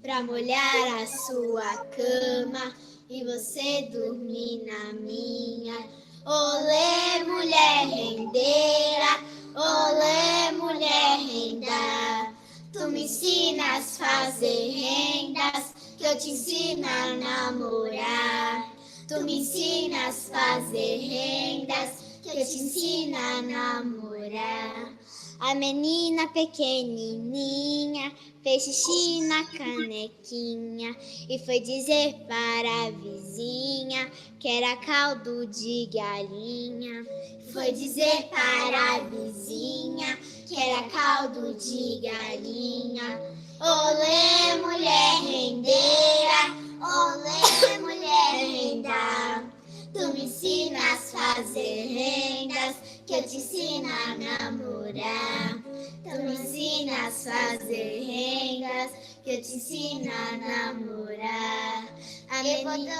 Speaker 4: Pra molhar a sua cama e você dormir na minha. Olê, mulher rendeira, olê, mulher renda. Tu me ensinas a fazer rendas, que eu te ensino a namorar. Tu me ensinas a fazer rendas, que eu te ensino a namorar. A menina pequenininha fez xixi na canequinha e foi dizer para a vizinha que era caldo de galinha. Foi dizer para a vizinha que era caldo de galinha. Olê, mulher rendeira, olê, mulher renda. Tu me ensinas a fazer rendas, que eu te ensino a namorar. Tu me ensinas a fazer rendas, que eu te ensino a namorar. A menina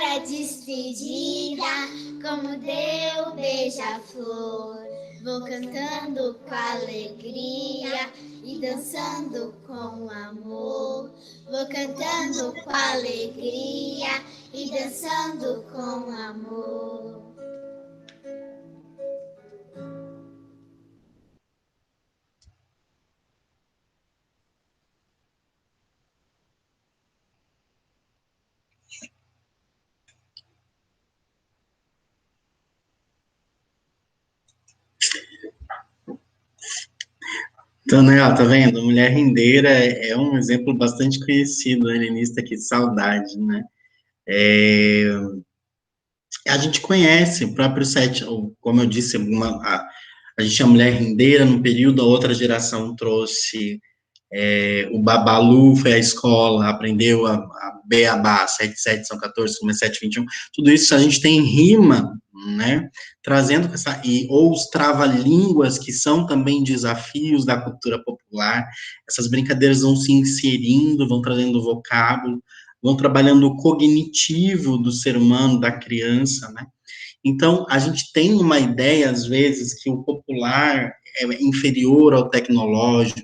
Speaker 4: era despedida, como deu beija-flor. Vou cantando com alegria e dançando com amor. Vou cantando com alegria e dançando com amor.
Speaker 1: Então, né, ó, tá vendo? Mulher rendeira é um exemplo bastante conhecido, helenista, aqui, de saudade, né? A gente conhece o próprio sete, ou, como eu disse, a gente tinha mulher rendeira no período, a outra geração trouxe o Babalu, foi à escola, aprendeu a Beabá, 77, são 14, como é 7, 21, tudo isso a gente tem rima, né, trazendo ou os trava-línguas, que são também desafios da cultura popular, essas brincadeiras vão se inserindo, vão trazendo vocábulo, vão trabalhando o cognitivo do ser humano, da criança, né, então, a gente tem uma ideia, às vezes, que o popular é inferior ao tecnológico,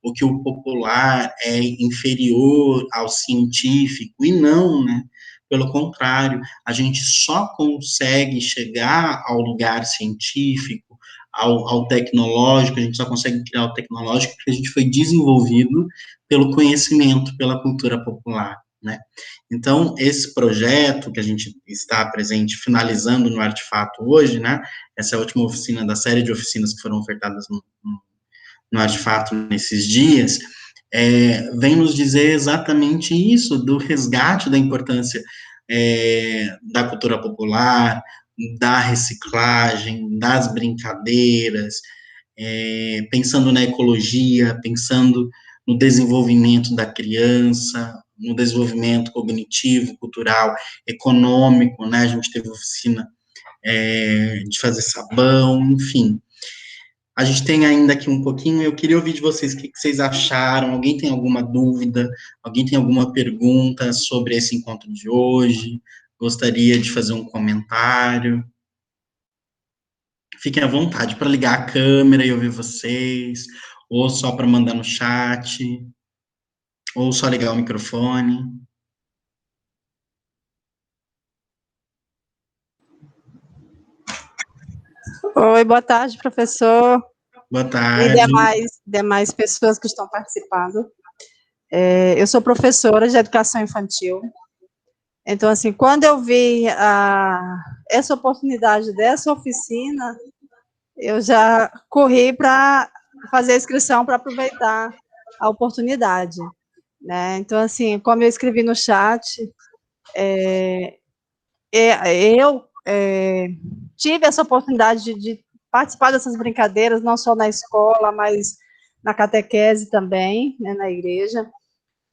Speaker 1: ou que o popular é inferior ao científico, e não, né? Pelo contrário, a gente só consegue chegar ao lugar científico, ao tecnológico, a gente só consegue criar o tecnológico porque a gente foi desenvolvido pelo conhecimento, pela cultura popular, né? Então, esse projeto que a gente está presente, finalizando no Artefato hoje, né? Essa é a última oficina da série de oficinas que foram ofertadas no Artefato nesses dias, vem nos dizer exatamente isso, do resgate da importância da cultura popular, da reciclagem, das brincadeiras, pensando na ecologia, pensando no desenvolvimento da criança, no desenvolvimento cognitivo, cultural, econômico, né, a gente teve oficina de fazer sabão, enfim. A gente tem ainda aqui um pouquinho, eu queria ouvir de vocês o que vocês acharam, alguém tem alguma dúvida, alguém tem alguma pergunta sobre esse encontro de hoje, gostaria de fazer um comentário? Fiquem à vontade para ligar a câmera e ouvir vocês, ou só para mandar no chat, ou só ligar o microfone.
Speaker 10: Oi, boa tarde, professor.
Speaker 1: Boa tarde.
Speaker 10: E demais pessoas que estão participando. Eu sou professora de educação infantil. Então, assim, quando eu vi essa oportunidade dessa oficina, eu já corri para fazer a inscrição para aproveitar a oportunidade, né? Então, assim, como eu escrevi no chat, eu tive essa oportunidade de participar dessas brincadeiras, não só na escola, mas na catequese também, né, na igreja.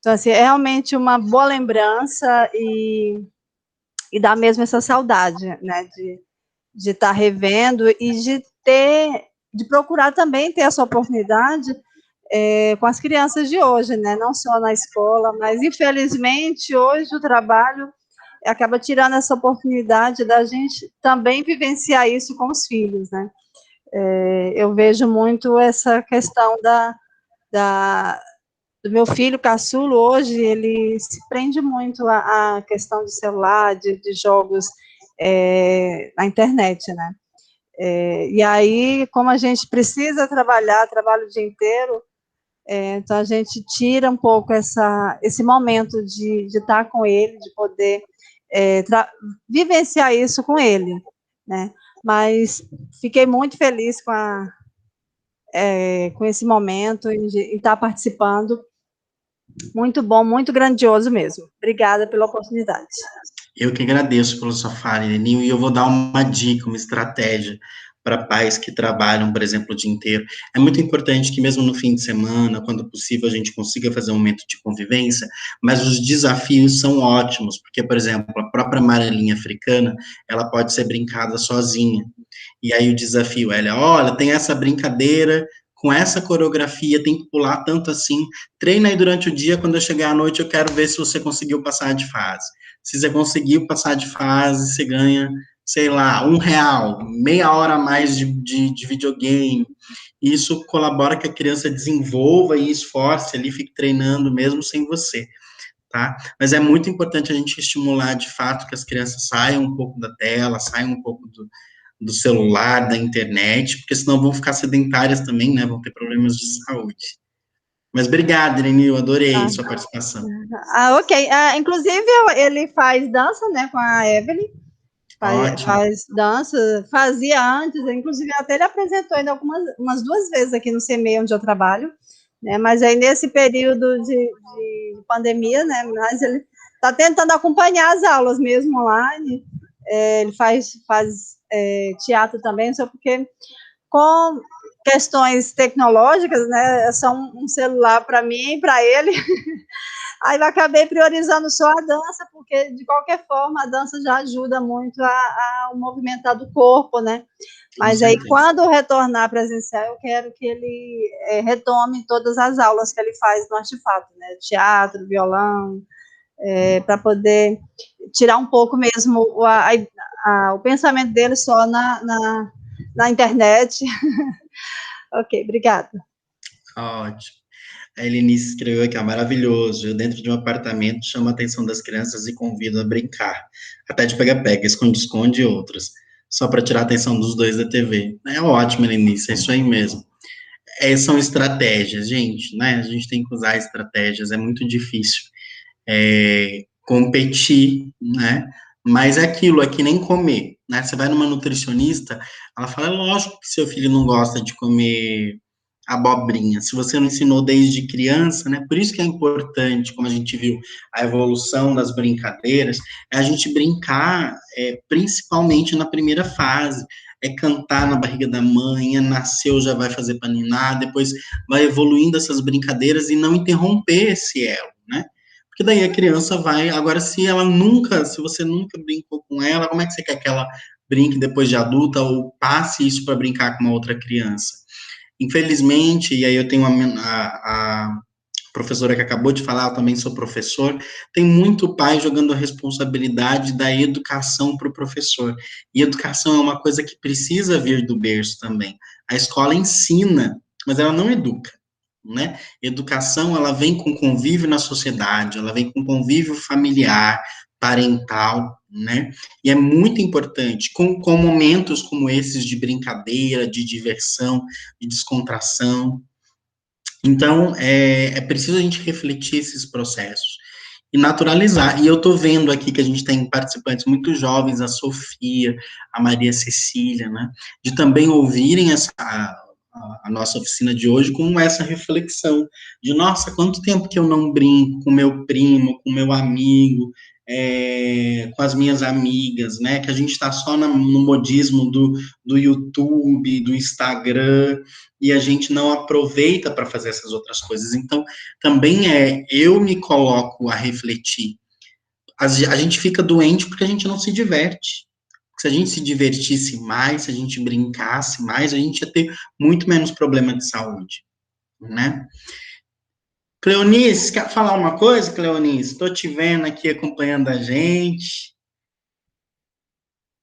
Speaker 10: Então, assim, é realmente uma boa lembrança e dá mesmo essa saudade, né, de estar revendo e de procurar também ter essa oportunidade com as crianças de hoje, né, não só na escola, mas infelizmente hoje o trabalho acaba tirando essa oportunidade da gente também vivenciar isso com os filhos, né. Eu vejo muito essa questão do meu filho caçulo hoje, ele se prende muito à questão de celular, de jogos na internet, né. E aí, como a gente precisa trabalha o dia inteiro, então a gente tira um pouco esse momento de estar com ele, de poder vivenciar isso com ele, né. Mas fiquei muito feliz com esse momento e estar participando. Muito bom, muito grandioso mesmo. Obrigada pela oportunidade.
Speaker 1: Eu que agradeço pela sua fala, Irenil, e eu vou dar uma dica, uma estratégia para pais que trabalham, por exemplo, o dia inteiro. É muito importante que mesmo no fim de semana, quando possível, a gente consiga fazer um momento de convivência, mas os desafios são ótimos, porque, por exemplo, a própria amarelinha africana, ela pode ser brincada sozinha. E aí o desafio é, olha, tem essa brincadeira com essa coreografia, tem que pular tanto assim, treina aí durante o dia, quando eu chegar à noite eu quero ver se você conseguiu passar de fase. Se você conseguiu passar de fase, você ganha, sei lá, R$1, meia hora a mais de videogame. Isso colabora que a criança desenvolva e esforce ali, fique treinando mesmo sem você, tá? Mas é muito importante a gente estimular, de fato, que as crianças saiam um pouco da tela, saiam um pouco do celular, da internet, porque senão vão ficar sedentárias também, né? Vão ter problemas de saúde. Mas obrigado, Irene, eu adorei sua participação.
Speaker 10: Ok. Inclusive, ele faz dança, né, com a Evelyn. Faz dança, fazia antes, inclusive até ele apresentou ainda umas 2 vezes aqui no CMEI, onde eu trabalho, né, mas aí nesse período de pandemia, né, mas ele está tentando acompanhar as aulas mesmo online, ele faz teatro também, só porque com questões tecnológicas, né, é só um celular para mim e para ele, aí eu acabei priorizando só a dança, porque, de qualquer forma, a dança já ajuda muito a movimentar do corpo, né, mas aí, quando retornar presencial, eu quero que ele retome todas as aulas que ele faz no Artefato, né, teatro, violão, para poder tirar um pouco mesmo o pensamento dele só na internet. Ok, obrigada.
Speaker 1: Ótimo. A Helenice escreveu aqui, maravilhoso. Eu, dentro de um apartamento, chamo a atenção das crianças e convido a brincar. Até de pega-pega, esconde-esconde e outras. Só para tirar a atenção dos dois da TV. É ótimo, Helenice, é isso aí mesmo. São estratégias, gente, né? A gente tem que usar estratégias, é muito difícil competir, né? Mas é aquilo, é que nem comer, né? Você vai numa nutricionista, ela fala, é lógico que seu filho não gosta de comer abobrinha, se você não ensinou desde criança, né? Por isso que é importante, como a gente viu, a evolução das brincadeiras, é a gente brincar, principalmente na primeira fase, cantar na barriga da mãe, nasceu, já vai fazer paninar, depois vai evoluindo essas brincadeiras e não interromper esse elo, né? Porque daí a criança vai, agora se você nunca brincou com ela, como é que você quer que ela brinque depois de adulta ou passe isso para brincar com uma outra criança? Infelizmente, e aí eu tenho a professora que acabou de falar, eu também sou professor, tem muito pai jogando a responsabilidade da educação para o professor. E educação é uma coisa que precisa vir do berço também. A escola ensina, mas ela não educa, né? Educação, ela vem com convívio na sociedade, ela vem com convívio familiar, parental, né? E é muito importante, com momentos como esses de brincadeira, de diversão, de descontração. Então, é preciso a gente refletir esses processos e naturalizar. E eu estou vendo aqui que a gente tem participantes muito jovens, a Sofia, a Maria Cecília, né? De também ouvirem a nossa oficina de hoje com essa reflexão de, nossa, quanto tempo que eu não brinco com meu primo, com meu amigo, com as minhas amigas, né? Que a gente está só no modismo do YouTube, do Instagram, e a gente não aproveita para fazer essas outras coisas. Então, também eu me coloco a refletir. A gente fica doente porque a gente não se diverte. Se a gente se divertisse mais, se a gente brincasse mais, a gente ia ter muito menos problema de saúde, né? Cleonice, quer falar uma coisa, Cleonice? Estou te vendo aqui acompanhando a gente.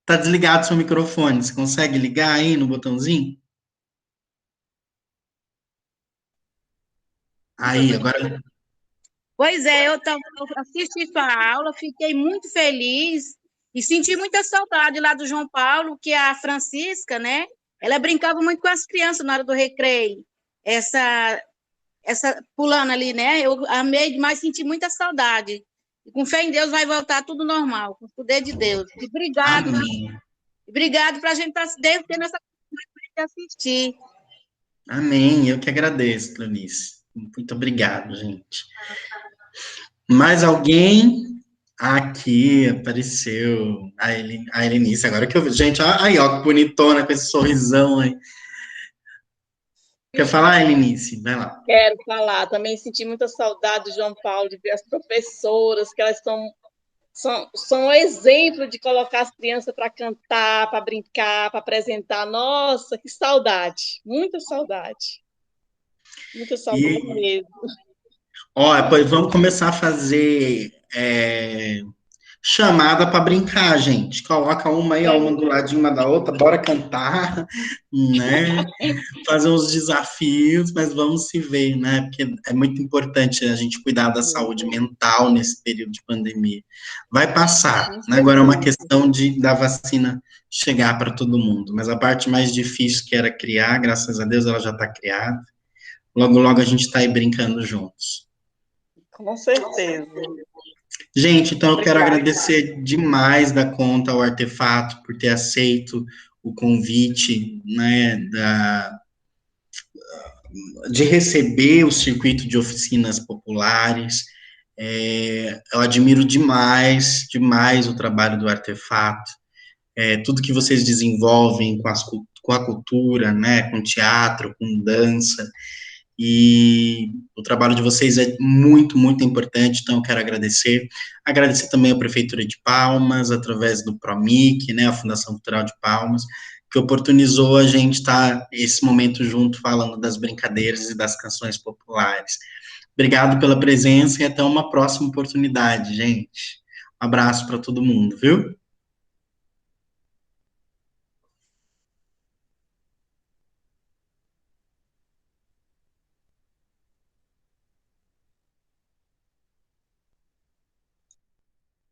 Speaker 1: Tá desligado seu microfone, você consegue ligar aí no botãozinho? Aí, agora...
Speaker 11: Pois é, eu assisti sua aula, fiquei muito feliz e senti muita saudade lá do João Paulo, que a Francisca, né? Ela brincava muito com as crianças na hora do recreio. Essa pulando ali, né? Eu amei demais, senti muita saudade. E com fé em Deus vai voltar tudo normal, com o poder de Deus. E obrigado.
Speaker 1: Amém.
Speaker 11: Obrigado para a gente estar tendo essa oportunidade de assistir.
Speaker 1: Amém, eu que agradeço, Cleonice. Muito obrigado, gente. Mais alguém? Aqui apareceu a Helenice, agora que eu vi. Gente, aí, ó, que bonitona com esse sorrisão aí. Quer falar, Helenice? Vai lá.
Speaker 2: Quero falar. Também senti muita saudade do João Paulo, de ver as professoras, que elas são um exemplo de colocar as crianças para cantar, para brincar, para apresentar. Nossa, que saudade. Muita saudade. Muita saudade mesmo.
Speaker 1: Ó, pois vamos começar a fazer chamada para brincar, gente. Coloca uma aí, uma do ladinho uma da outra, bora cantar, né? Fazer uns desafios, mas vamos se ver, né? Porque é muito importante a gente cuidar da saúde mental nesse período de pandemia. Vai passar, né? Agora é uma questão da vacina chegar para todo mundo, mas a parte mais difícil que era criar, graças a Deus, ela já está criada. Logo, logo a gente está aí brincando juntos.
Speaker 2: Com certeza.
Speaker 1: Gente, então eu quero agradecer demais da conta ao Artefato por ter aceito o convite, né, de receber o circuito de oficinas populares. Eu admiro demais, demais o trabalho do Artefato, tudo que vocês desenvolvem com a cultura, né, com teatro, com dança, e o trabalho de vocês é muito, muito importante, então eu quero agradecer também à Prefeitura de Palmas, através do PROMIC, né, a Fundação Cultural de Palmas, que oportunizou a gente estar esse momento junto, falando das brincadeiras e das canções populares. Obrigado pela presença e até uma próxima oportunidade, gente. Um abraço para todo mundo, viu?